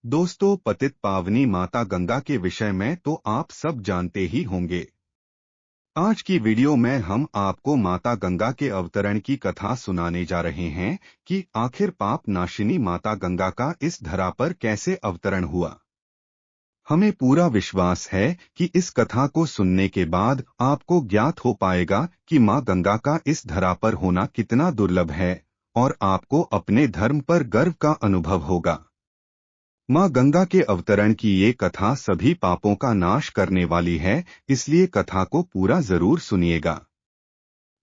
दोस्तों, पतित पावनी माता गंगा के विषय में तो आप सब जानते ही होंगे। आज की वीडियो में हम आपको माता गंगा के अवतरण की कथा सुनाने जा रहे हैं कि आखिर पाप नाशिनी माता गंगा का इस धरा पर कैसे अवतरण हुआ। हमें पूरा विश्वास है कि इस कथा को सुनने के बाद आपको ज्ञात हो पाएगा कि मां गंगा का इस धरा पर होना कितना दुर्लभ है और आपको अपने धर्म पर गर्व का अनुभव होगा। मां गंगा के अवतरण की ये कथा सभी पापों का नाश करने वाली है, इसलिए कथा को पूरा जरूर सुनिएगा।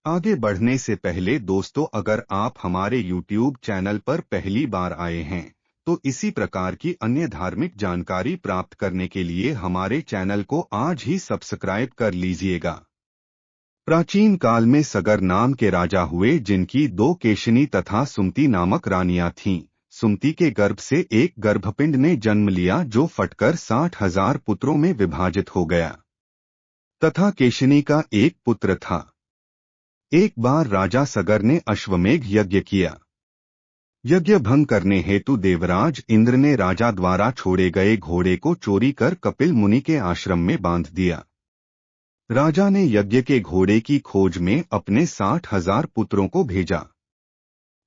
आगे बढ़ने से पहले दोस्तों, अगर आप हमारे YouTube चैनल पर पहली बार आए हैं तो इसी प्रकार की अन्य धार्मिक जानकारी प्राप्त करने के लिए हमारे चैनल को आज ही सब्सक्राइब कर लीजिएगा। प्राचीन काल में सगर नाम के राजा हुए, जिनकी दो केशिनी तथा सुमति नामक रानियां थीं। सुमति के गर्भ से एक गर्भपिंड ने जन्म लिया जो फटकर 60,000 पुत्रों में विभाजित हो गया तथा केशिनी का एक पुत्र था। एक बार राजा सगर ने अश्वमेघ यज्ञ किया। यज्ञ भंग करने हेतु देवराज इंद्र ने राजा द्वारा छोड़े गए घोड़े को चोरी कर कपिल मुनि के आश्रम में बांध दिया। राजा ने यज्ञ के घोड़े की खोज में अपने 60,000 पुत्रों को भेजा।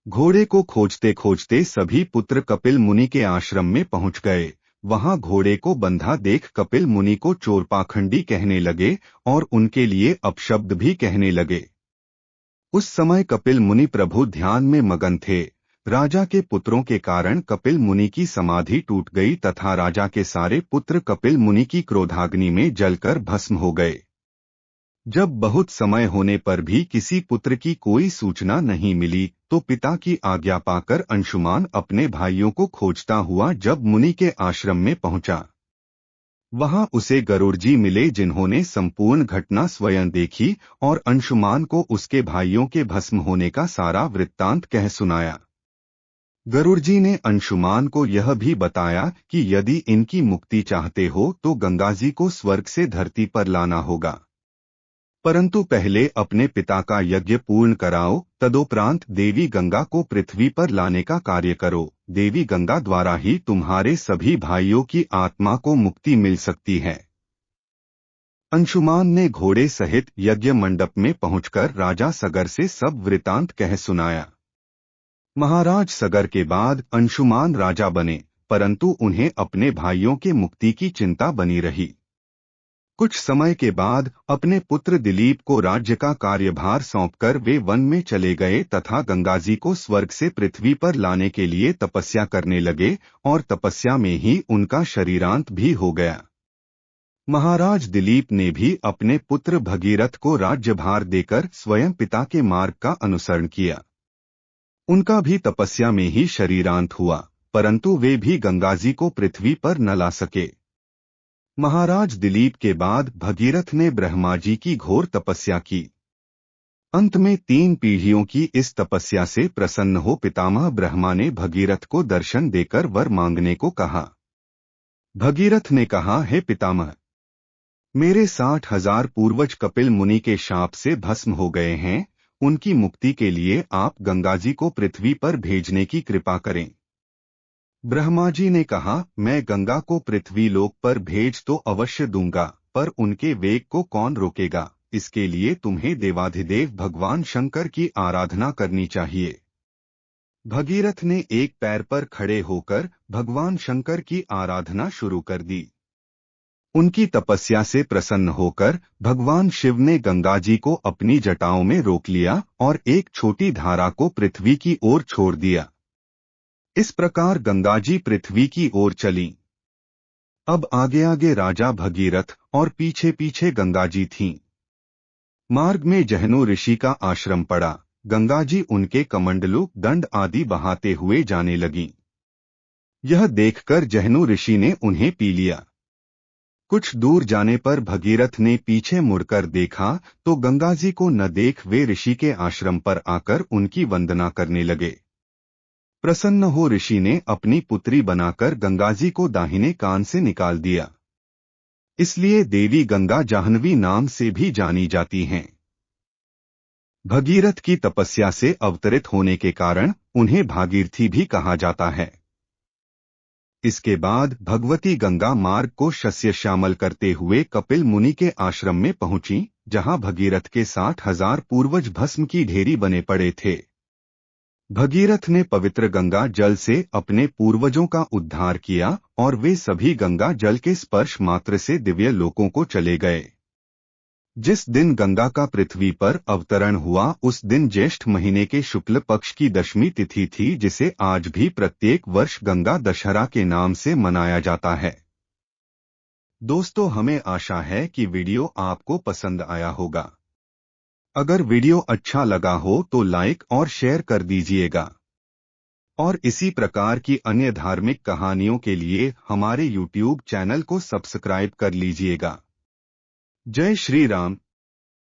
घोड़े को खोजते खोजते सभी पुत्र कपिल मुनि के आश्रम में पहुंच गए। वहां घोड़े को बंधा देख कपिल मुनि को चोर पाखंडी कहने लगे और उनके लिए अपशब्द भी कहने लगे। उस समय कपिल मुनि प्रभु ध्यान में मगन थे। राजा के पुत्रों के कारण कपिल मुनि की समाधि टूट गई तथा राजा के सारे पुत्र कपिल मुनि की क्रोधाग्नि में जलकर भस्म हो गए। जब बहुत समय होने पर भी किसी पुत्र की कोई सूचना नहीं मिली तो पिता की आज्ञा पाकर अंशुमान अपने भाइयों को खोजता हुआ जब मुनि के आश्रम में पहुंचा, वहां उसे गरुड़ जी मिले, जिन्होंने संपूर्ण घटना स्वयं देखी और अंशुमान को उसके भाइयों के भस्म होने का सारा वृत्तांत कह सुनाया। गरुड़ जी ने अंशुमान को यह भी बताया कि यदि इनकी मुक्ति चाहते हो तो गंगाजी को स्वर्ग से धरती पर लाना होगा, परंतु पहले अपने पिता का यज्ञ पूर्ण कराओ, तदोपरांत देवी गंगा को पृथ्वी पर लाने का कार्य करो। देवी गंगा द्वारा ही तुम्हारे सभी भाइयों की आत्मा को मुक्ति मिल सकती है। अंशुमान ने घोड़े सहित यज्ञ मंडप में पहुंचकर राजा सगर से सब वृतांत कह सुनाया। महाराज सगर के बाद अंशुमान राजा बने, परंतु उन्हें अपने भाइयों के मुक्ति की चिंता बनी रही। कुछ समय के बाद अपने पुत्र दिलीप को राज्य का कार्यभार सौंपकर वे वन में चले गए तथा गंगाजी को स्वर्ग से पृथ्वी पर लाने के लिए तपस्या करने लगे और तपस्या में ही उनका शरीरांत भी हो गया। महाराज दिलीप ने भी अपने पुत्र भगीरथ को राज्यभार देकर स्वयं पिता के मार्ग का अनुसरण किया। उनका भी तपस्या में ही शरीरांत हुआ, परंतु वे भी गंगाजी को पृथ्वी पर न ला सके। महाराज दिलीप के बाद भगीरथ ने ब्रह्मा जी की घोर तपस्या की। अंत में 3 पीढ़ियों की इस तपस्या से प्रसन्न हो पितामह ब्रह्मा ने भगीरथ को दर्शन देकर वर मांगने को कहा। भगीरथ ने कहा, हे पितामह, मेरे 60,000 पूर्वज कपिल मुनि के शाप से भस्म हो गए हैं, उनकी मुक्ति के लिए आप गंगाजी को पृथ्वी पर भेजने की कृपा करें। ब्रह्मा जी ने कहा, मैं गंगा को पृथ्वी लोक पर भेज तो अवश्य दूंगा, पर उनके वेग को कौन रोकेगा? इसके लिए तुम्हें देवाधिदेव भगवान शंकर की आराधना करनी चाहिए। भगीरथ ने एक पैर पर खड़े होकर भगवान शंकर की आराधना शुरू कर दी। उनकी तपस्या से प्रसन्न होकर भगवान शिव ने गंगा जी को अपनी जटाओं में रोक लिया और एक छोटी धारा को पृथ्वी की ओर छोड़ दिया। इस प्रकार गंगाजी पृथ्वी की ओर चली। अब आगे आगे राजा भगीरथ और पीछे पीछे गंगाजी थीं। मार्ग में जहनु ऋषि का आश्रम पड़ा। गंगाजी उनके कमंडलू दंड आदि बहाते हुए जाने लगीं। यह देखकर जहनु ऋषि ने उन्हें पी लिया। कुछ दूर जाने पर भगीरथ ने पीछे मुड़कर देखा तो गंगाजी को न देख वे ऋषि के आश्रम पर आकर उनकी वंदना करने लगे। प्रसन्न हो ऋषि ने अपनी पुत्री बनाकर गंगाजी को दाहिने कान से निकाल दिया। इसलिए देवी गंगा जाह्नवी नाम से भी जानी जाती हैं। भगीरथ की तपस्या से अवतरित होने के कारण उन्हें भागीरथी भी कहा जाता है। इसके बाद भगवती गंगा मार्ग को शस्य श्यामल करते हुए कपिल मुनि के आश्रम में पहुंची, जहां भगीरथ के 60,000 पूर्वज भस्म की ढेरी बने पड़े थे। भगीरथ ने पवित्र गंगा जल से अपने पूर्वजों का उद्धार किया और वे सभी गंगा जल के स्पर्श मात्र से दिव्य लोकों को चले गए। जिस दिन गंगा का पृथ्वी पर अवतरण हुआ उस दिन ज्येष्ठ महीने के शुक्ल पक्ष की दशमी तिथि थी, जिसे आज भी प्रत्येक वर्ष गंगा दशहरा के नाम से मनाया जाता है। दोस्तों, हमें आशा है कि वीडियो आपको पसंद आया होगा। अगर वीडियो अच्छा लगा हो तो लाइक और शेयर कर दीजिएगा और इसी प्रकार की अन्य धार्मिक कहानियों के लिए हमारे YouTube चैनल को सब्सक्राइब कर लीजिएगा। जय श्री राम।